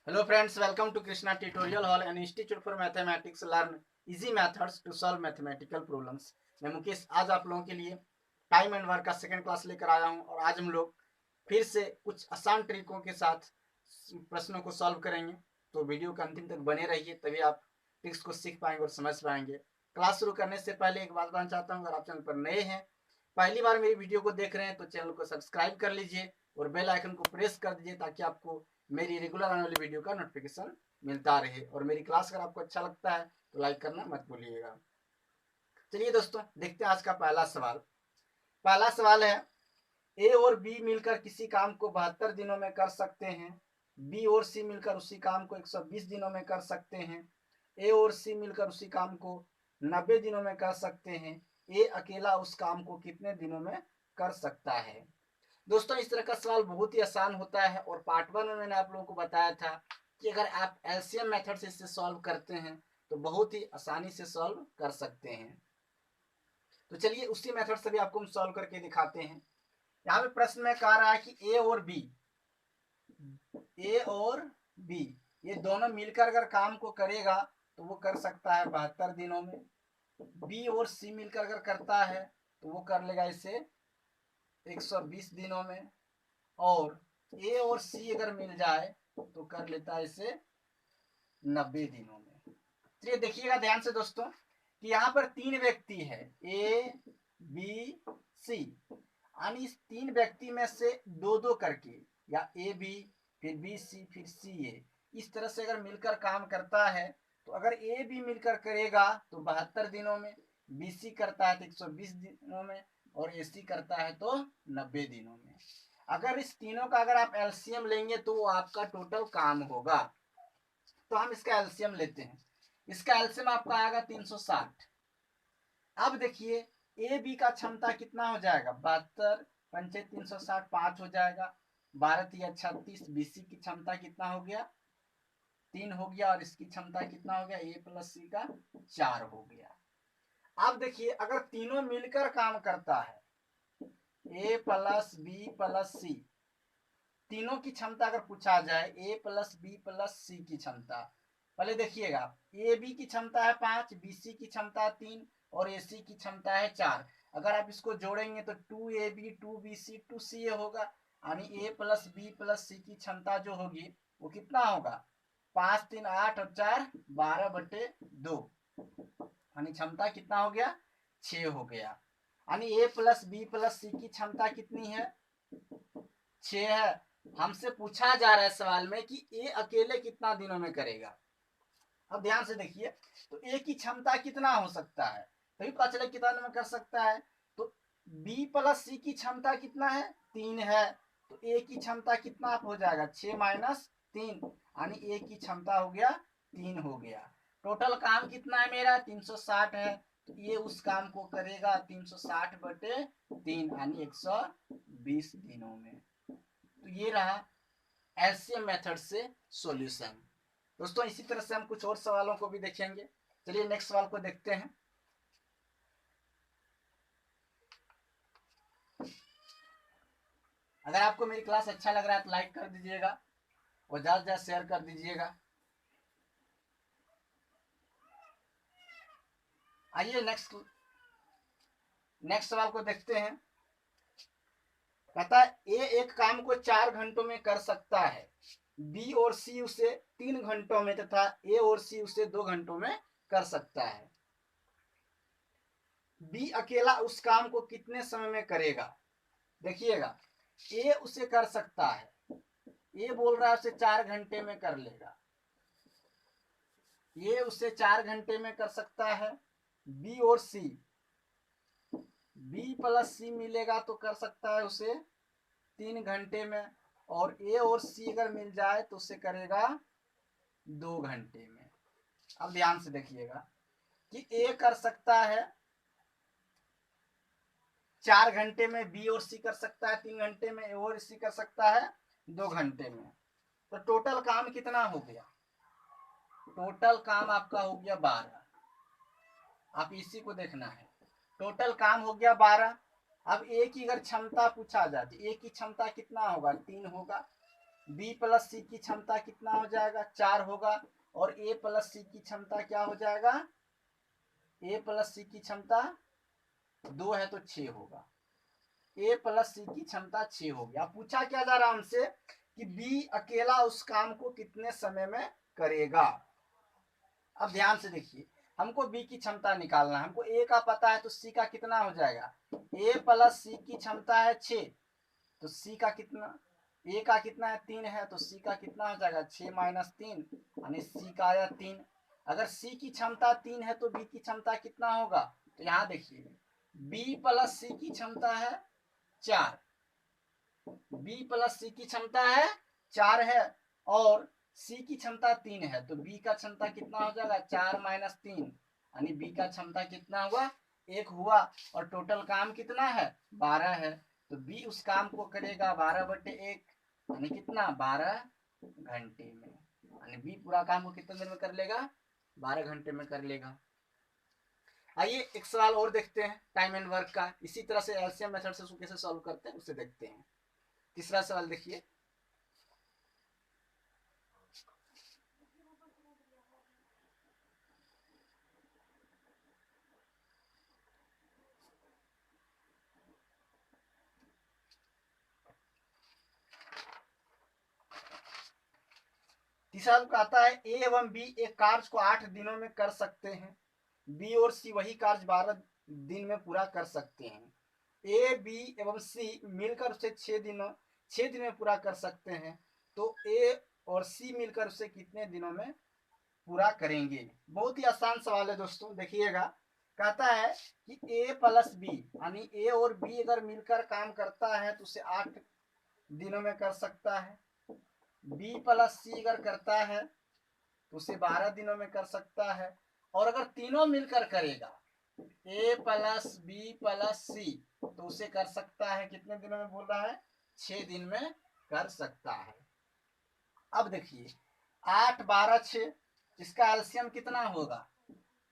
Hello friends, welcome to Krishna Tutorial Hall, an institute for mathematics. Learn easy methods to solve mathematical problems. मैं मुकेश आज आप लोगों के लिए टाइम एंड वर्क का सेकंड क्लास लेकर आया हूं और आज हम लोग फिर से कुछ आसान तरीकों के साथ प्रश्नों को सॉल्व करेंगे। तो वीडियो के अंतिम तक बने रहिए, तभी आप ट्रिक्स को सीख पाएंगे और समझ पाएंगे। क्लास शुरू करने से पहले एक बात बताना चाहता हूँ, अगर आप चैनल पर नए हैं, पहली बार मेरी वीडियो को देख रहे हैं, तो चैनल को सब्सक्राइब कर लीजिए और बेल आइकन को प्रेस कर दीजिए ताकि आपको मेरी रेगुलर आने वाली वीडियो का नोटिफिकेशन मिलता रहे। और मेरी क्लास अगर आपको अच्छा लगता है तो लाइक करना मत भूलिएगा। चलिए दोस्तों, देखते हैं आज का पहला सवाल। पहला सवाल है, ए और बी मिलकर किसी काम को 72 दिनों में कर सकते हैं। बी और सी मिलकर उसी काम को 120 दिनों में कर सकते हैं। ए और सी मिलकर उसी काम को 90 दिनों में कर सकते हैं। ए अकेला उस काम को कितने दिनों में कर सकता है। दोस्तों, इस तरह का सवाल बहुत ही आसान होता है और पार्ट 1 में मैंने आप लोगों को बताया था कि अगर आप एलसीएम मेथड से इसे सॉल्व करते हैं तो बहुत ही आसानी से सॉल्व कर सकते हैं। तो चलिए उसी मेथड से भी आपको हम सॉल्व करके दिखाते हैं। यहाँ पे प्रश्न में कह रहा है कि ए और बी ये दोनों मिलकर अगर काम को करेगा तो वो कर सकता है 72 दिनों में। बी और सी मिलकर अगर करता है तो वो कर लेगा इसे 120 दिनों में। और ए और सी अगर मिल जाए तो कर लेता है इसे 90 दिनों में। चलिए देखिएगा ध्यान से दोस्तों कि यहाँ पर 3 व्यक्ति है, ए बी सी, यानी इस 3 व्यक्ति में से दो दो करके, या ए बी फिर बी सी फिर सी ए, इस तरह से अगर मिलकर काम करता है तो अगर ए बी मिलकर करेगा तो 72 दिनों में, बी सी करता है तो 120 दिनों में, और ए सी करता है तो 90 दिनों में। अगर इस तीनों का अगर आप एलसीएम लेंगे तो वो आपका टोटल काम होगा। तो हम इसका एलसीएम लेते हैं। इसका एलसीएम आपका आएगा 360। अब देखिए ए बी का क्षमता कितना हो जाएगा, 72 पंचे 360 5 हो जाएगा, 12 36। बीसी की क्षमता कितना हो गया, 3 हो गया, और इसकी क्षमता कितना हो गया, ए प्लस सी का 4 हो गया। अब देखिए अगर तीनों मिलकर काम करता है, ए प्लस बी प्लस सी, तीनों की क्षमता अगर पूछा जाए, ए प्लस बी प्लस सी की क्षमता, पहले देखिएगा ए बी की क्षमता है 5, बी सी की क्षमता 3 और ए सी की क्षमता है 4। अगर आप इसको जोड़ेंगे तो 2ab 2bc 2ca होगा, यानी ए प्लस बी प्लस सी की क्षमता जो होगी वो कितना होगा, 5 3 8 और 4 12/2, यानी क्षमता कितना हो गया, 6 हो गया। यानी ए प्लस बी प्लस सी की क्षमता कितनी है, 6 है। हमसे पूछा जा रहा है सवाल में कि ए अकेले कितना दिनों में करेगा। अब ध्यान से देखिए, तो ए की क्षमता कितना हो सकता है, तभी पता चले कितना दिनों में कर सकता है। तो बी प्लस सी की क्षमता कितना है, 3 है, तो ए की क्षमता कितना हो जाएगा, 6 माइनस 3, यानी ए की क्षमता हो गया 3 हो गया। टोटल काम कितना है मेरा, 360 है, तो ये उस काम को करेगा 360/3, यानी 120 दिनों में। तो ये रहा एलसीएम मेथड से सॉल्यूशन। दोस्तों इसी तरह से हम कुछ और सवालों को भी देखेंगे। चलिए नेक्स्ट सवाल को देखते हैं। अगर आपको मेरी क्लास अच्छा लग रहा है तो लाइक कर दीजिएगा और ज्यादा से ज्यादा शेयर कर दीजिएगा। आइए नेक्स्ट सवाल को देखते हैं। कहता है ए एक काम को 4 घंटों में कर सकता है, बी और सी उसे 3 घंटों में तथा ए और सी उसे 2 घंटों में कर सकता है। बी अकेला उस काम को कितने समय में करेगा। देखिएगा ए उसे कर सकता है, ये बोल रहा है उसे 4 घंटे में कर लेगा, ये उसे 4 घंटे में कर सकता है। बी और सी, बी प्लस सी मिलेगा तो कर सकता है उसे 3 घंटे में, और ए और सी अगर मिल जाए तो उसे करेगा 2 घंटे में। अब ध्यान से देखिएगा कि ए कर सकता है 4 घंटे में, बी और सी कर सकता है 3 घंटे में, ए और सी कर सकता है 2 घंटे में। तो टोटल काम कितना हो गया, टोटल काम आपका हो गया 12। आप इसी को देखना है, टोटल काम हो गया 12। अब ए की अगर क्षमता पूछा जाती, ए की क्षमता कितना होगा, 3 होगा, बी प्लस सी की क्षमता कितना हो जाएगा, 4 होगा। और ए प्लस सी की क्षमता क्या हो जाएगा, ए प्लस सी की क्षमता 2 है तो 6 होगा। ए प्लस सी की क्षमता 6 होगी। अब पूछा क्या जा रहा है हमसे कि बी अकेला उस काम को कितने समय में करेगा। अब ध्यान से देखिए, हमको बी की क्षमता निकालना है। हमको ए का पता है तो सी का कितना हो जाएगा, ए प्लस सी की क्षमता है 6, तो सी का कितना, ए का कितना है 3 है, तो सी का कितना हो जाएगा 6 माइनस 3, यानी सी का आया 3। अगर सी की क्षमता 3 है तो बी की क्षमता कितना होगा, तो यहाँ देखिए बी प्लस सी की क्षमता है 4, बी प्लस सी की क्षमता है 4 है, और सी की क्षमता 3 है, तो बी का क्षमता कितना हो जाएगा 4 माइनस 3, यानी बी का क्षमता कितना हुआ 1 हुआ। और टोटल काम कितना है 12 है, तो बी उस काम को करेगा 12/1, यानी कितना 12 घंटे में, यानी बी पूरा काम को कितने देर में कर लेगा, 12 घंटे में कर लेगा। आइए एक सवाल और देखते हैं टाइम एंड वर्क का। इसी तरह से एलसीएम मेथड से उसको कैसे सॉल्व करते हैं उसे देखते हैं। तीसरा सवाल देखिए, तीसरा कहता है ए एवं बी एक कार्य को 8 दिनों में कर सकते हैं, बी और सी वही कार्य 12 दिन में पूरा कर सकते हैं। ए बी एवं सी मिलकर उसे 6 दिन में पूरा कर सकते हैं, तो ए और सी मिलकर उसे कितने दिनों में पूरा करेंगे। बहुत ही आसान सवाल है दोस्तों, देखिएगा। कहता है कि ए प्लस बी, यानी ए और बी अगर मिलकर काम करता है तो उसे 8 दिनों में कर सकता है। बी प्लस सी अगर करता है तो उसे 12 दिनों में कर सकता है। और अगर तीनों मिलकर करेगा, ए प्लस बी प्लस सी, तो उसे कर सकता है कितने दिनों में, बोल रहा है 6 दिन में कर सकता है। अब देखिए 8 12 6, इसका एलसीएम कितना होगा,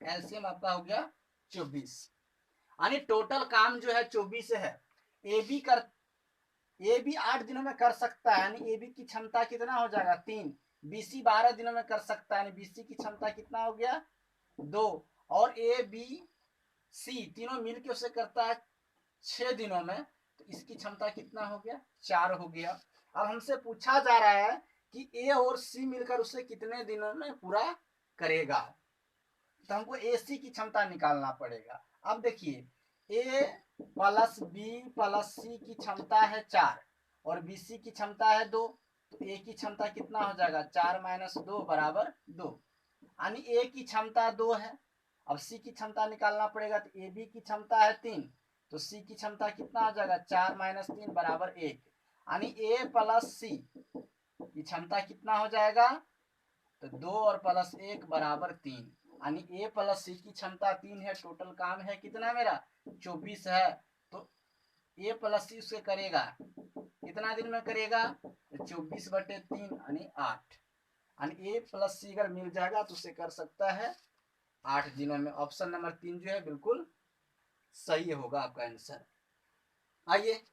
एलसीएम आपका हो गया 24, यानी टोटल काम जो है 24 है। ए बी 8 दिनों में कर सकता है, यानी ए बी की क्षमता कितना हो जाएगा 3, बीसी 12 दिनों में कर सकता है, यानी बीसी की क्षमता कितना हो गया 2, और ए बी सी तीनों मिलकर उसे करता है 6 दिनों में, तो इसकी क्षमता कितना हो गया 4 हो गया। अब हमसे पूछा जा रहा है कि ए और सी मिलकर उसे कितने दिनों में पूरा करेगा, तो हमको ए सी की क्षमता निकालना पड़ेगा। अब देखिए ए प्लस बी प्लस सी की क्षमता है 4 और बी सी की क्षमता है 2, तो ए की क्षमता कितना हो जाएगा 4 माइनस 2 बराबर 2, यानी ए की क्षमता 2 है। अब सी की क्षमता निकालना पड़ेगा, तो ए बी की क्षमता है 3, तो सी की क्षमता कितना हो जाएगा 4 माइनस 3 बराबर 1, यानी ए प्लस सी की क्षमता कितना हो जाएगा, तो 2 और प्लस 1 बराबर 3, यानी ए प्लस सी की क्षमता 3 है। टोटल काम है कितना मेरा 24 है, तो ए प्लस सी उसे करेगा कितना दिन में करेगा, 24/3 यानी 8, यानी ए प्लस सी अगर मिल जाएगा तो उसे कर सकता है 8 दिनों में। ऑप्शन नंबर 3 जो है बिल्कुल सही होगा आपका आंसर। आइए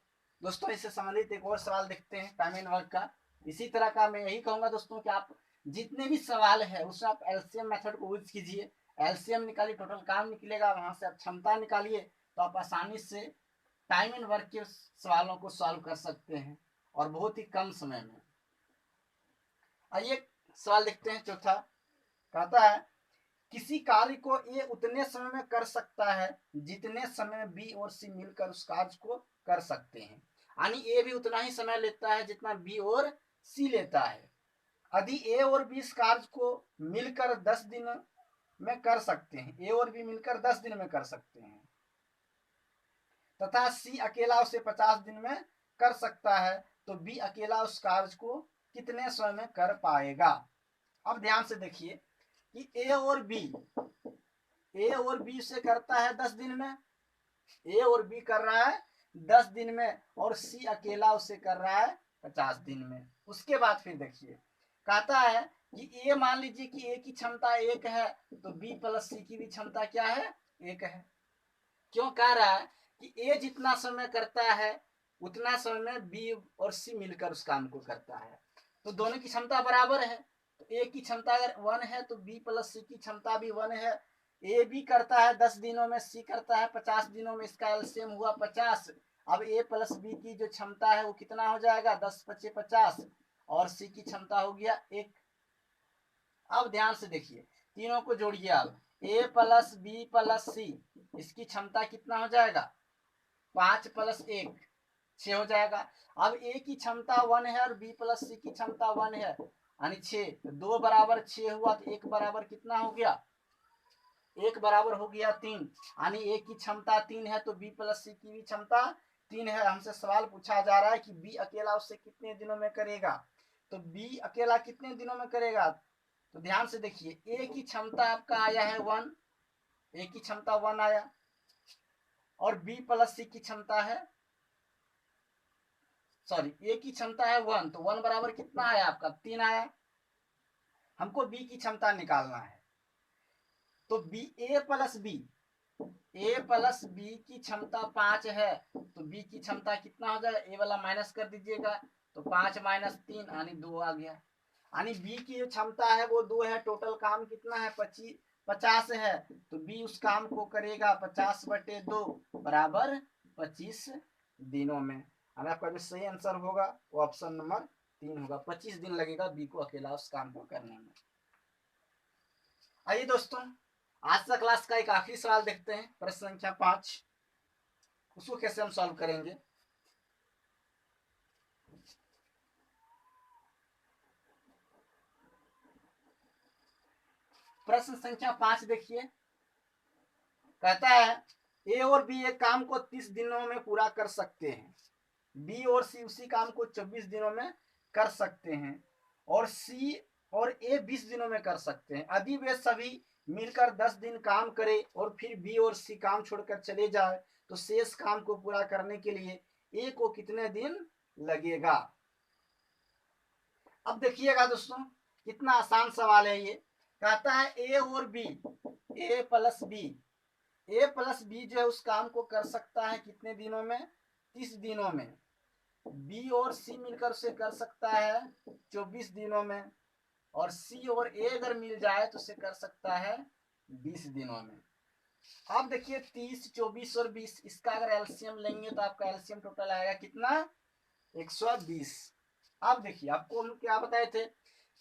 दोस्तों इससे संबंधित एक और सवाल देखते हैं टाइम एंड वर्क का। इसी तरह का मैं यही कहूंगा दोस्तों कि आप जितने भी सवाल है उसमें आप एलसीएम मेथड को यूज कीजिए, एलसीएम निकालिए, टोटल काम निकलेगा, वहां से आप क्षमता निकालिए, तो आप आसानी से टाइम एंड वर्क के सवालों को सॉल्व कर सकते हैं और बहुत ही कम समय में। आइए सवाल देखते हैं चौथा। कहता है किसी कार्य को ए उतने समय में कर सकता है जितने समय बी और सी मिलकर उस कार्य को कर सकते हैं, यानी ए भी उतना ही समय लेता है जितना बी और सी लेता है। यदि ए और बी इस कार्य को मिलकर 10 दिन में कर सकते हैं, ए और बी मिलकर 10 दिन में कर सकते हैं, तथा सी अकेला उसे 50 दिन में कर सकता है, तो बी अकेला उस कार्य को कितने समय में कर पाएगा। अब ध्यान से देखिए कि ए और बी से करता है 10 दिन में, ए और बी कर रहा है 10 दिन में, और सी अकेला उसे कर रहा है 50 दिन में। उसके बाद फिर देखिए कहता है कि ए मान लीजिए कि ए की क्षमता 1 है, तो बी प्लस सी की भी क्षमता क्या है 1 है। क्यों कह रहा है कि ए जितना समय करता है उतना समय में बी और सी मिलकर उस काम को करता है, तो दोनों की क्षमता बराबर है। तो ए की क्षमता अगर 1 है तो बी प्लस सी की क्षमता भी 1 है। ए बी करता है 10 दिनों में, सी करता है 50 दिनों में, इसका एलसीएम हुआ 50। अब ए प्लस बी की जो क्षमता है वो कितना हो जाएगा, 10 पच्चे 50, और सी की क्षमता हो गया 1। अब ध्यान से देखिए, तीनों को जोड़िए। अब ए प्लस बी प्लस सी, इसकी क्षमता कितना हो जाएगा, 5 प्लस 1 6 हो जाएगा। अब ए की क्षमता 1 है और बी प्लस सी की क्षमता 1 है, यानी 6। 2 बराबर 6 हुआ तो 1 बराबर कितना हो गया, 1 बराबर हो गया 3। यानी ए की क्षमता 3 है तो बी प्लस सी की भी क्षमता 3 है। हमसे सवाल पूछा जा रहा है कि बी अकेला उससे कितने दिनों में करेगा। तो बी अकेला कितने दिनों में करेगा, तो ध्यान से देखिए, ए की क्षमता आपका आया है 1, ए की क्षमता 1 आया, और बी प्लस सी की क्षमता है, सॉरी, ए की क्षमता है 1, तो 1 बराबर कितना आया आपका, 3 आया। हमको बी की क्षमता निकालना है। तो बी ए प्लस बी, ए प्लस बी की क्षमता 5 है, तो बी की क्षमता कितना हो जाएगा, ए वाला माइनस कर दीजिएगा, तो 5 माइनस 3 यानी 2 आ गया। यानी बी की जो क्षमता है वो 2 है, टोटल काम कितना है, 50 है, तो बी उस काम को करेगा 50/2 बराबर 25 दिनों में। हमें आपका जो सही आंसर होगा वो ऑप्शन नंबर 3 होगा। 25 दिन लगेगा बी को अकेला उस काम को करने में। आइए दोस्तों, आज का क्लास का एक आखिरी सवाल देखते हैं, प्रश्न संख्या 5। उसको कैसे हम सॉल्व करेंगे। प्रश्न संख्या 5 देखिए, कहता है ए और बी एक काम को 30 दिनों में पूरा कर सकते हैं, बी और सी उसी काम को 24 दिनों में कर सकते हैं, और सी और ए 20 दिनों में कर सकते हैं। यदि वे सभी मिलकर 10 दिन काम करे और फिर बी और सी काम छोड़कर चले जाए तो शेष काम को पूरा करने के लिए ए को कितने दिन लगेगा। अब देखिएगा दोस्तों, कितना आसान सवाल है ये। कहता है ए और बी, ए प्लस बी, ए प्लस बी जो है उस काम को कर सकता है कितने दिनों में, 30 दिनों में। बी और सी मिलकर उसे कर सकता है 24 दिनों में, और सी और ए अगर मिल जाए तो उसे कर सकता है 20 दिनों में। अब देखिए 30, 24 और 20, इसका अगर एलसीएम लेंगे तो आपका एलसीएम टोटल आएगा कितना, 120। अब देखिए, आपको हम क्या बताए थे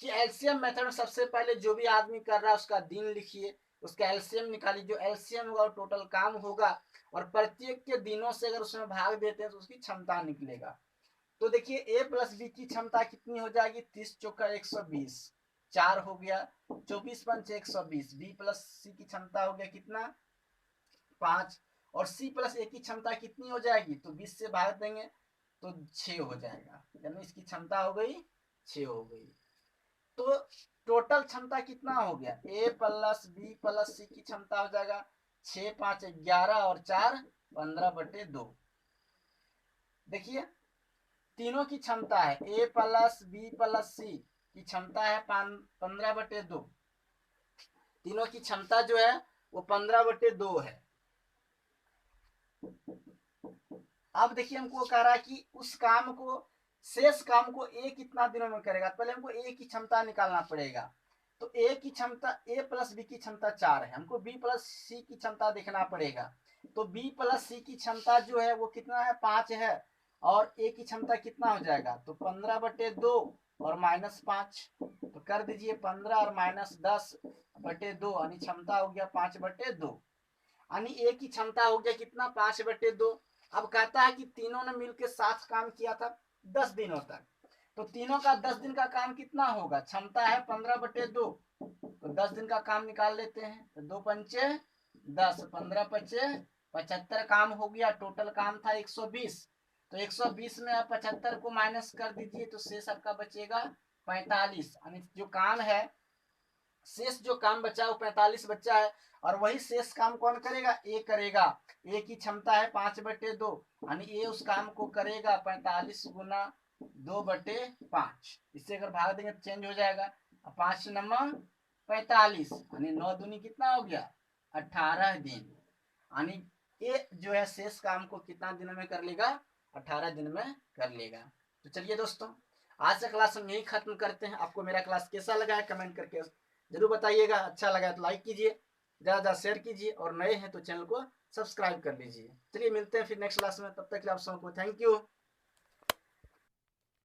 कि एलसीएम मेथड में सबसे पहले जो भी आदमी कर रहा है उसका दिन लिखिए, उसका एलसीएम निकालिए, जो एलसीएम होगा वो टोटल काम होगा, और प्रत्येक के दिनों से अगर उसमें भाग देते हैं तो उसकी क्षमता निकलेगा। तो देखिए ए प्लस बी की क्षमता कितनी हो जाएगी, 30 चौका 120, 4 हो गया, 24 पंच 120। बी प्लस सी की क्षमता हो गया कितना, 5, और सी प्लस ए की क्षमता कितनी हो जाएगी, तो 20 से भाग देंगे तो 6 हो जाएगा, यानी इसकी क्षमता हो गई 6 हो गई। तो टोटल क्षमता कितना हो गया, ए प्लस बी प्लस सी की क्षमता हो जाएगा 6 5 11 और 4 15/2। देखिए तीनों की क्षमता है, ए प्लस बी प्लस सी की क्षमता है 15/2। तीनों की क्षमता जो है वो 15/2 है। अब देखिए हमको कह रहा है कि उस काम को, शेष काम को ए कितना दिनों में करेगा। पहले हमको ए की क्षमता निकालना पड़ेगा। तो ए की क्षमता, ए प्लस बी की क्षमता 4 है, हमको बी प्लस सी की क्षमता देखना पड़ेगा। तो बी प्लस सी की क्षमता जो है वो कितना है, 5 है, और ए की क्षमता कितना हो जाएगा, तो 15/2 और -5, तो कर दीजिए 15 और -10/2, यानी क्षमता हो गया 5/2, यानी ए की क्षमता हो गया कितना, 5/2। अब कहता है कि तीनों ने मिलकर साथ काम किया था 10 दिनों तक, तो तीनों का 10 दिन का काम कितना होगा, क्षमता है 15/2, तो 10 दिन का काम निकाल लेते हैं। तो 2 पंचे 10, 15 पचे 75 काम हो गया। टोटल काम था 120, तो 120 में आप 75 को माइनस कर दीजिए तो शेष आपका बचेगा 45, यानी जो काम है, शेष जो काम बचा वो 45 बच्चा है, और वही शेष काम कौन करेगा, ए करेगा। ए की क्षमता है 5/2, यानी ए उस काम को करेगा 45 गुना 2/5। इससे अगर भाग देंगे तो चेंज हो जाएगा, 5 नंबर 45, यानी 9 दूनी कितना हो गया, 18 दिन। यानी ए जो है शेष काम को कितना दिनों में कर लेगा, 18 दिन में कर लेगा। तो चलिए दोस्तों, आज का क्लास हम यही खत्म करते हैं। आपको मेरा क्लास कैसा लगा है कमेंट करके जरूर बताइएगा। अच्छा लगा है तो लाइक कीजिए, ज़्यादा ज़्यादा शेयर कीजिए, और नए हैं तो चैनल को सब्सक्राइब कर लीजिए। चलिए मिलते हैं फिर नेक्स्ट क्लास में, तब तक के लिए आप सबको थैंक यू।